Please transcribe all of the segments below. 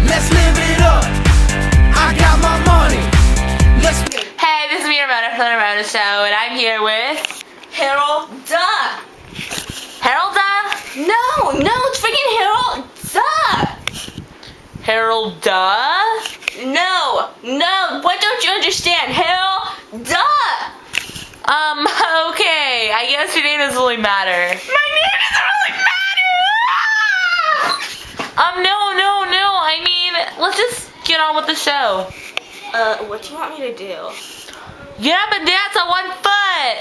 Let's live it up. I got my money. Let's. Hey, this is me, Ramona from the Ramona Show, and I'm here with Harold Duh. Harold Duh? No, it's freaking Harold Duh. Harold Duh? No, what don't you understand? Harold Duh. Okay, I guess your name doesn't really matter. My name doesn't really matter. No, I mean, let's just get on with the show. What do you want me to do? Get up and dance on one foot!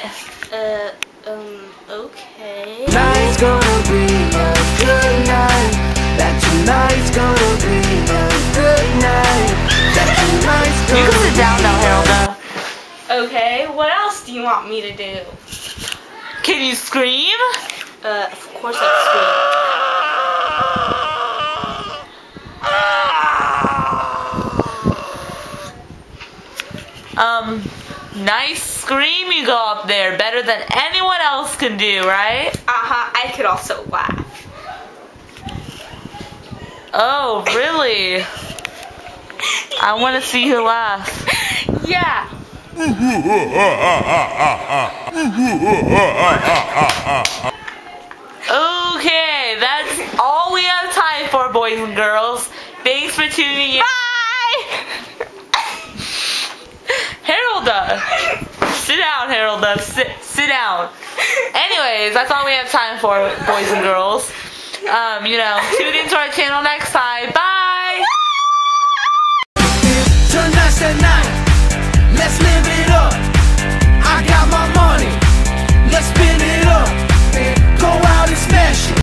Okay. Tonight's gonna be a good night. That tonight's gonna be a good night. That tonight's You gonna can sit down now, Harold Duh. Okay, what else do you want me to do? Can you scream? Of course I Nice scream you go up there. Better than anyone else can do, right? scream. I could also laugh. Oh, really? I want to see you laugh. Yeah. Okay, that's all we have time for, boys and girls. Thanks for tuning in. Bye! Harold Duh. Sit down, Harold Duh. Sit down. Anyways, that's all we have time for, boys and girls. Tune into our channel next time. Bye! Tonight's the night. Let's live it up. I got my money. Let's spin it up. Go out and smash it.